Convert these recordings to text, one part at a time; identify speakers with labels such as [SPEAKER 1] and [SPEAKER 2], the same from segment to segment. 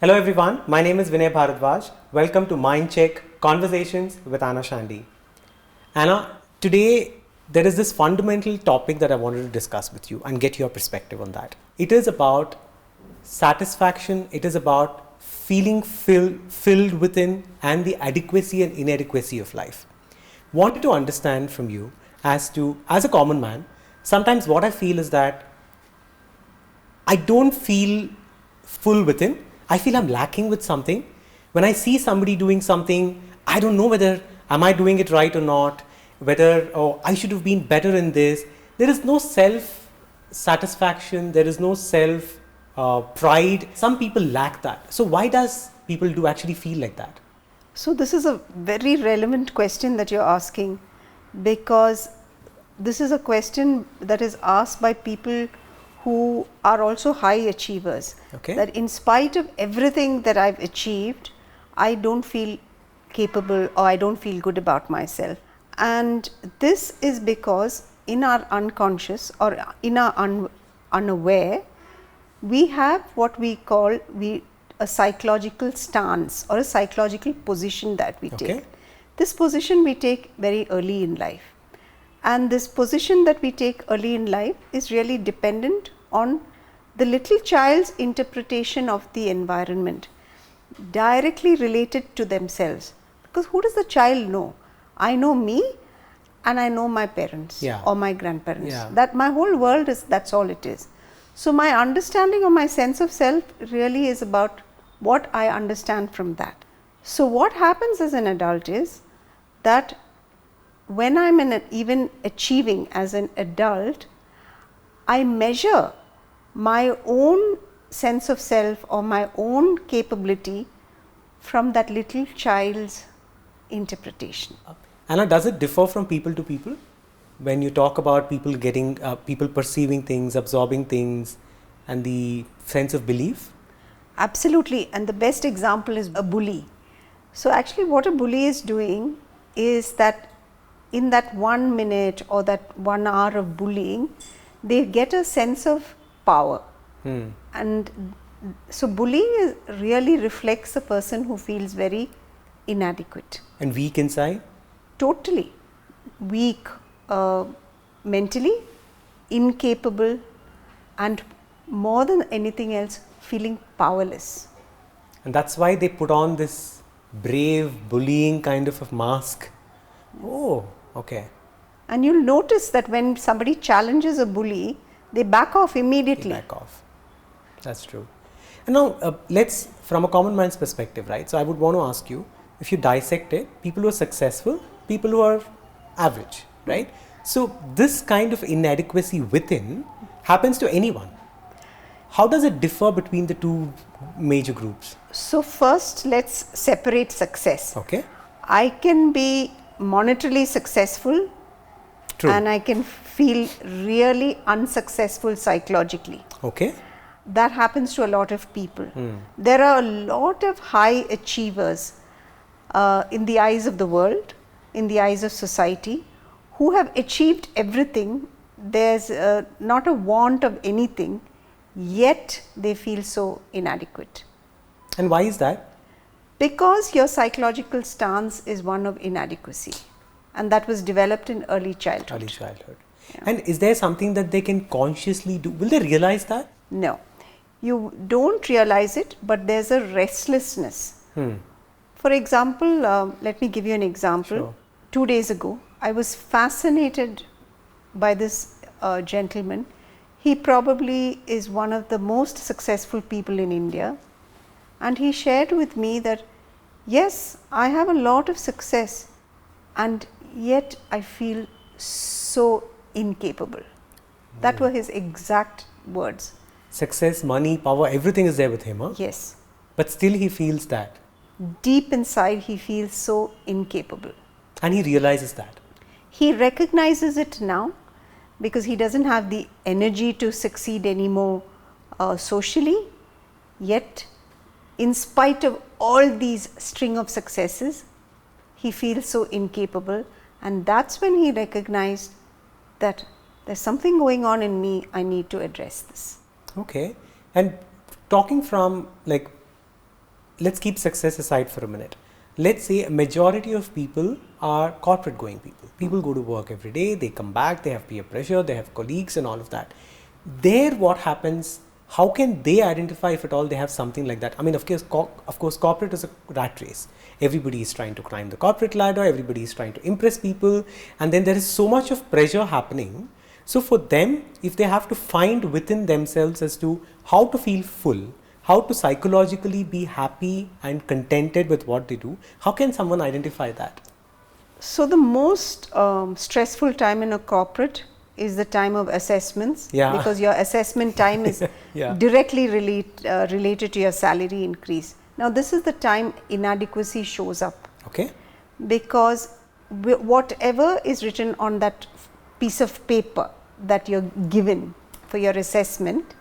[SPEAKER 1] Hello everyone, my name is Vinay Bharadwaj. Welcome to Mind Check Conversations with Anna Chandy. Anna, today there is this fundamental topic that I wanted to discuss with you and get your perspective on that. It is about satisfaction, it is about feeling filled within and the adequacy and inadequacy of life. Wanted to understand from you as a common man, sometimes what I feel is that I don't feel full within. I feel I'm lacking with something. When I see somebody doing something, I don't know whether am I doing it right or not, whether I should have been better in this. There is no self satisfaction, there is no self pride. Some people lack that. So why does people do actually feel like that?
[SPEAKER 2] So this is a very relevant question that you're asking, because this is a question that is asked by people who are also high achievers.
[SPEAKER 1] Okay.
[SPEAKER 2] That in spite of everything that I've achieved, I don't feel capable or I don't feel good about myself. And this is because in our unconscious or in our unaware, we have what we call a psychological stance or a psychological position that we take. This position we take very early in life. And this position that we take early in life is really dependent on the little child's interpretation of the environment, directly related to themselves. Because who does the child know? I know me and I know my parents or my grandparents. That my whole world is, that's all it is. So my understanding of my sense of self really is about what I understand from that. So what happens as an adult is that when I'm even achieving as an adult, I measure my own sense of self or my own capability from that little child's interpretation.
[SPEAKER 1] Anna, does it differ from people to people? When you talk about people getting, people perceiving things, absorbing things, and the sense of belief?
[SPEAKER 2] Absolutely, and the best example is a bully. So actually what a bully is doing is that in that 1 minute or that 1 hour of bullying, they get a sense of power. And so bullying really reflects a person who feels very inadequate.
[SPEAKER 1] And weak inside?
[SPEAKER 2] Totally. Weak mentally, incapable, and more than anything else, feeling powerless.
[SPEAKER 1] And that's why they put on this brave, bullying kind of a mask. Oh, okay.
[SPEAKER 2] And you'll notice that when somebody challenges a bully, they back off immediately.
[SPEAKER 1] They back off. That's true. And now, let's, from a common man's perspective, right? So I would want to ask you, if you dissect it, people who are successful, people who are average, right? So this kind of inadequacy within happens to anyone. How does it differ between the two major groups?
[SPEAKER 2] So first, let's separate success.
[SPEAKER 1] Okay.
[SPEAKER 2] I can be monetarily successful.
[SPEAKER 1] True.
[SPEAKER 2] And I can feel really unsuccessful psychologically.
[SPEAKER 1] Okay.
[SPEAKER 2] That happens to a lot of people. There are a lot of high achievers in the eyes of the world, in the eyes of society, who have achieved everything. There's not a want of anything, yet they feel so inadequate.
[SPEAKER 1] And why is that?
[SPEAKER 2] Because your psychological stance is one of inadequacy. And that was developed in early childhood.
[SPEAKER 1] Early childhood. Yeah. And is there something that they can consciously do? Will they realize that?
[SPEAKER 2] No. You don't realize it, but there's a restlessness. For example, let me give you an example.
[SPEAKER 1] Sure.
[SPEAKER 2] 2 days ago, I was fascinated by this gentleman. He probably is one of the most successful people in India. And he shared with me that, yes, I have a lot of success, and yet I feel so incapable. That were his exact words.
[SPEAKER 1] Success, money, power, everything is there with him, huh?
[SPEAKER 2] Yes.
[SPEAKER 1] But still he feels that.
[SPEAKER 2] Deep inside, he feels so incapable.
[SPEAKER 1] And he realizes that.
[SPEAKER 2] He recognizes it now because he doesn't have the energy to succeed anymore socially. Yet, in spite of all these string of successes, he feels so incapable, and that's when he recognized that there's something going on in me, I need to address this.
[SPEAKER 1] Okay. And talking from like let's keep success aside for a minute. Let's say a majority of people are corporate going people. People go to work every day, they come back, they have peer pressure, they have colleagues and all of that. There, what happens? How can they identify, if at all, they have something like that? I mean, of course, corporate is a rat race. Everybody is trying to climb the corporate ladder, everybody is trying to impress people, and then there is so much of pressure happening. So for them, if they have to find within themselves as to how to feel full, how to psychologically be happy and contented with what they do, how can someone identify that?
[SPEAKER 2] So the most stressful time in a corporate is the time of assessments, because your assessment time is directly related to your salary increase. Now this is the time inadequacy shows up.
[SPEAKER 1] Okay.
[SPEAKER 2] Because whatever is written on that piece of paper that you're given for your assessment,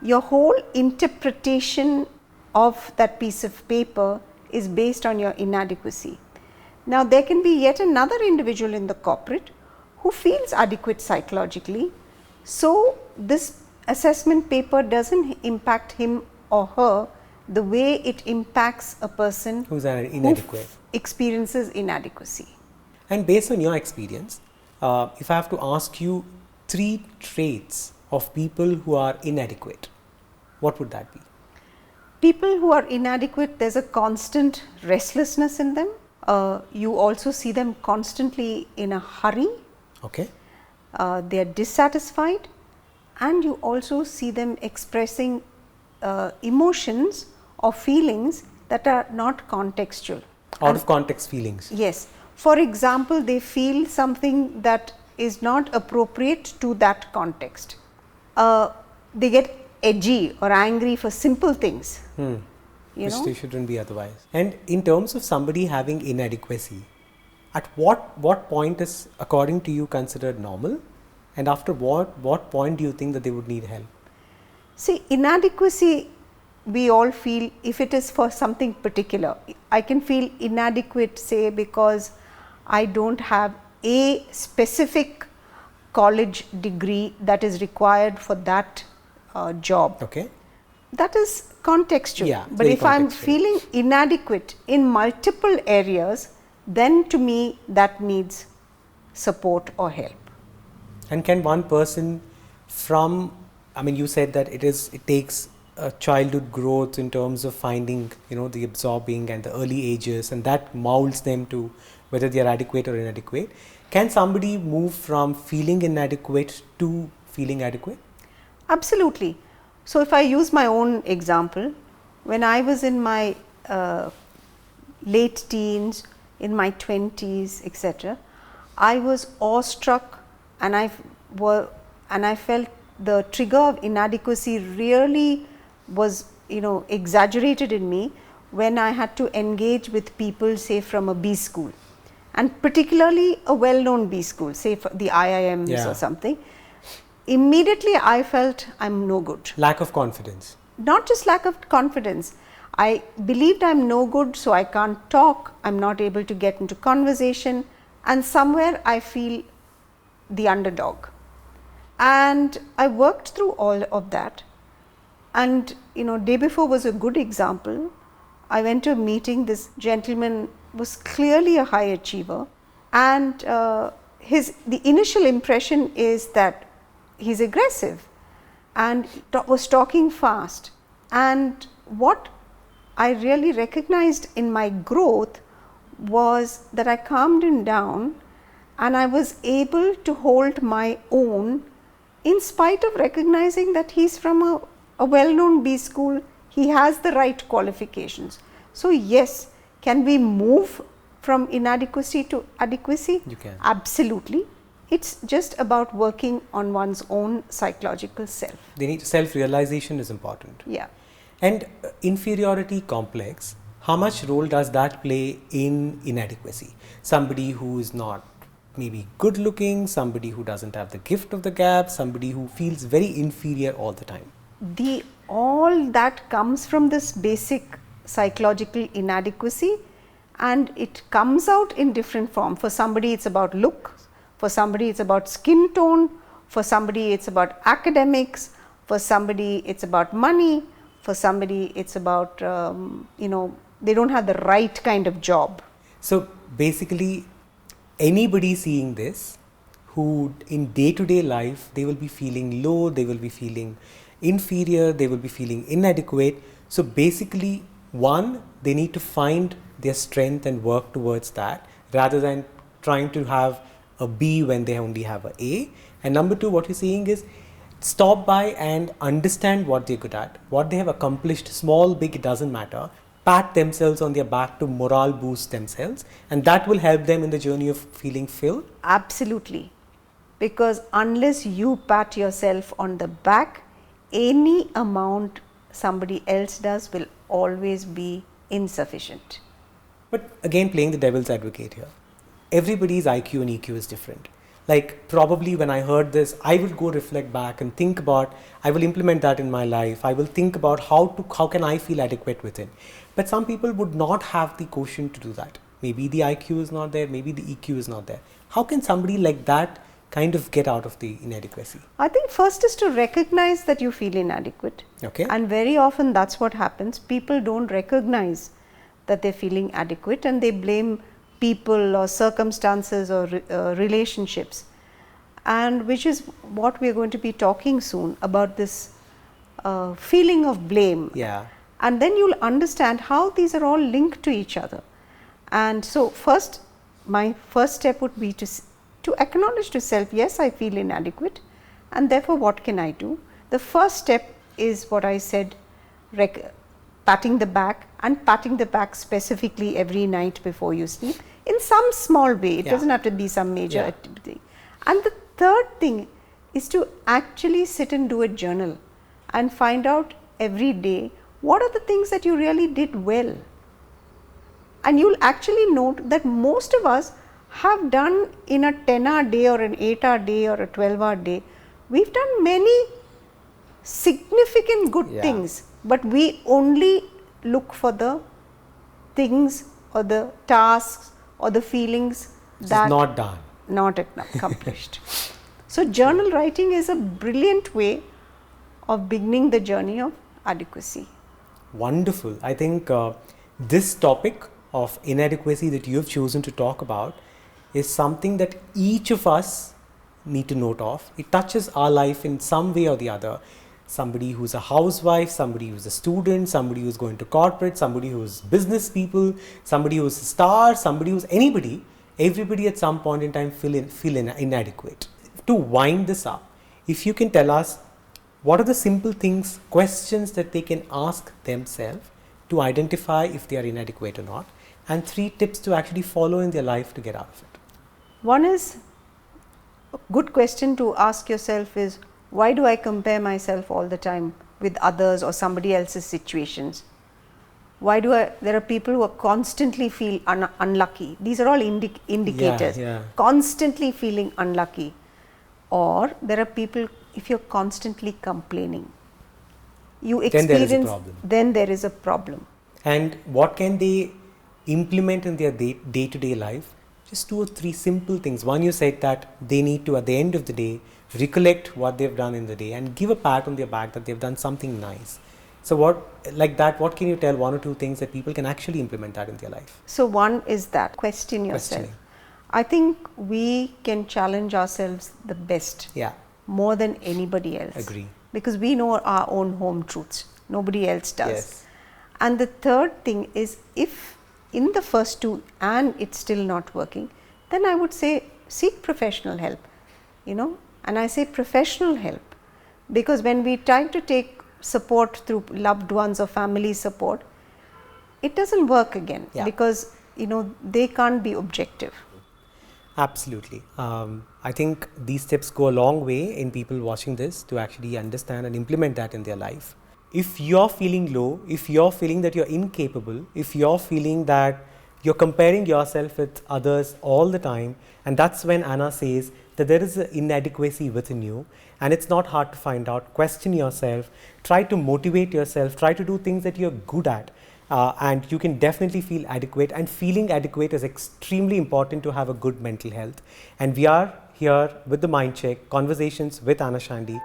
[SPEAKER 2] your whole interpretation of that piece of paper is based on your inadequacy. Now there can be yet another individual in the corporate who feels adequate psychologically, so this assessment paper doesn't impact him or her the way it impacts a person
[SPEAKER 1] who's inadequate,
[SPEAKER 2] who experiences inadequacy.
[SPEAKER 1] And based on your experience, if I have to ask you 3 traits of people who are inadequate, what would that be?
[SPEAKER 2] People who are inadequate, there's a constant restlessness in them. You also see them constantly in a hurry.
[SPEAKER 1] Okay.
[SPEAKER 2] They are dissatisfied, and you also see them expressing emotions or feelings that are not contextual.
[SPEAKER 1] Out of context feelings.
[SPEAKER 2] Yes. For example, they feel something that is not appropriate to that context. They get edgy or angry for simple things.
[SPEAKER 1] Which they shouldn't be otherwise. And in terms of somebody having inadequacy, at what point is, according to you, considered normal, and after what point do you think that they would need help?
[SPEAKER 2] See, inadequacy, we all feel, if it is for something particular. I can feel inadequate, say, because I don't have a specific college degree that is required for that job.
[SPEAKER 1] Okay.
[SPEAKER 2] That is contextual.
[SPEAKER 1] Yeah,
[SPEAKER 2] but if I am feeling inadequate in multiple areas, then to me that needs support or help.
[SPEAKER 1] And can one person from, I mean, you said that it takes a childhood growth in terms of finding, the absorbing and the early ages, and that molds them to whether they are adequate or inadequate. Can somebody move from feeling inadequate to feeling adequate?
[SPEAKER 2] Absolutely. So if I use my own example, when I was in my late teens, in my 20s, etc., I was awestruck, and I felt the trigger of inadequacy really was exaggerated in me when I had to engage with people, say, from a B school, and particularly a well-known B school, say for the IIMs or something. Immediately I felt I'm no good.
[SPEAKER 1] Lack of confidence.
[SPEAKER 2] Not just lack of confidence. I believed I'm no good, so I can't talk, I'm not able to get into conversation, and somewhere I feel the underdog. And I worked through all of that, and day before was a good example. I went to a meeting. This gentleman was clearly a high achiever, and the initial impression is that he's aggressive and was talking fast, and what I really recognized in my growth was that I calmed him down, and I was able to hold my own in spite of recognizing that he's from a well-known B school, he has the right qualifications. So yes, can we move from inadequacy to adequacy?
[SPEAKER 1] You can.
[SPEAKER 2] Absolutely. It's just about working on one's own psychological self.
[SPEAKER 1] Self-realization is important.
[SPEAKER 2] Yeah.
[SPEAKER 1] And inferiority complex, how much role does that play in inadequacy? Somebody who is not maybe good looking, somebody who doesn't have the gift of the gab, somebody who feels very inferior all the time.
[SPEAKER 2] All that comes from this basic psychological inadequacy, and it comes out in different form. For somebody it's about look, for somebody it's about skin tone, for somebody it's about academics, for somebody it's about money, For somebody, it's about, they don't have the right kind of job.
[SPEAKER 1] So basically, anybody seeing this who in day-to-day life, they will be feeling low, they will be feeling inferior, they will be feeling inadequate. So basically, one, they need to find their strength and work towards that rather than trying to have a B when they only have a A. And number two, what you're saying is stop by and understand what they're good at, what they have accomplished, small, big, it doesn't matter. Pat themselves on their back to morale boost themselves, and that will help them in the journey of feeling filled.
[SPEAKER 2] Absolutely. Because unless you pat yourself on the back, any amount somebody else does will always be insufficient.
[SPEAKER 1] But again, playing the devil's advocate here, everybody's IQ and EQ is different. Like probably when I heard this, I will go reflect back and think about, I will implement that in my life. I will think about how can I feel adequate within. But some people would not have the quotient to do that. Maybe the IQ is not there, maybe the EQ is not there. How can somebody like that kind of get out of the inadequacy?
[SPEAKER 2] I think first is to recognize that you feel inadequate.
[SPEAKER 1] Okay.
[SPEAKER 2] And very often that's what happens. People don't recognize that they're feeling adequate and they blame people or circumstances or relationships, and which is what we are going to be talking soon about, this feeling of blame.
[SPEAKER 1] Yeah.
[SPEAKER 2] And then you'll understand how these are all linked to each other. And so first, my first step would be to acknowledge to self, yes, I feel inadequate, and therefore what can I do? The first step is what I said, patting the back, and patting the back specifically every night before you sleep in some small way. It doesn't have to be some major activity. And the third thing is to actually sit and do a journal and find out every day what are the things that you really did well. And you'll actually note that most of us have done in a 10-hour day or an 8-hour day or a 12-hour day, we've done many significant good things, but we only look for the things or the tasks or the feelings that
[SPEAKER 1] is not done,
[SPEAKER 2] not accomplished. So journal writing is a brilliant way of beginning the journey of adequacy.
[SPEAKER 1] Wonderful. I think this topic of inadequacy that you have chosen to talk about is something that each of us need to note of. It touches our life in some way or the other. Somebody who's a housewife, somebody who's a student, somebody who's going to corporate, somebody who's business people, somebody who's a star, somebody who's anybody, everybody at some point in time feel inadequate. To wind this up, if you can tell us what are the simple things, questions that they can ask themselves to identify if they are inadequate or not, and 3 tips to actually follow in their life to get out of it.
[SPEAKER 2] One is, a good question to ask yourself is, why do I compare myself all the time with others or somebody else's situations? Why do there are people who are constantly feel unlucky. These are all indicators. Constantly feeling unlucky. Or there are people, if you're constantly complaining, you experience, then there is a problem.
[SPEAKER 1] And what can they implement in their day-to-day life? Just 2 or 3 simple things. One, you said that they need to, at the end of the day, recollect what they've done in the day and give a pat on their back that they've done something nice. So what can you tell 1 or 2 things that people can actually implement that in their life?
[SPEAKER 2] So one is that, question yourself. I think we can challenge ourselves the best, more than anybody else.
[SPEAKER 1] Agree.
[SPEAKER 2] Because we know our own home truths. Nobody else does.
[SPEAKER 1] Yes.
[SPEAKER 2] And the third thing is, if in the first 2 and it's still not working, then I would say seek professional help, and I say professional help because when we try to take support through loved ones or family support, it doesn't work again because they can't be objective.
[SPEAKER 1] Absolutely. I think these tips go a long way in people watching this to actually understand and implement that in their life. If you're feeling low, if you're feeling that you're incapable, if you're feeling that you're comparing yourself with others all the time, and that's when Anna says that there is an inadequacy within you and it's not hard to find out. Question yourself, try to motivate yourself, try to do things that you're good at, and you can definitely feel adequate, and feeling adequate is extremely important to have a good mental health. And we are here with the Mind Check, Conversations with Anna Chandy.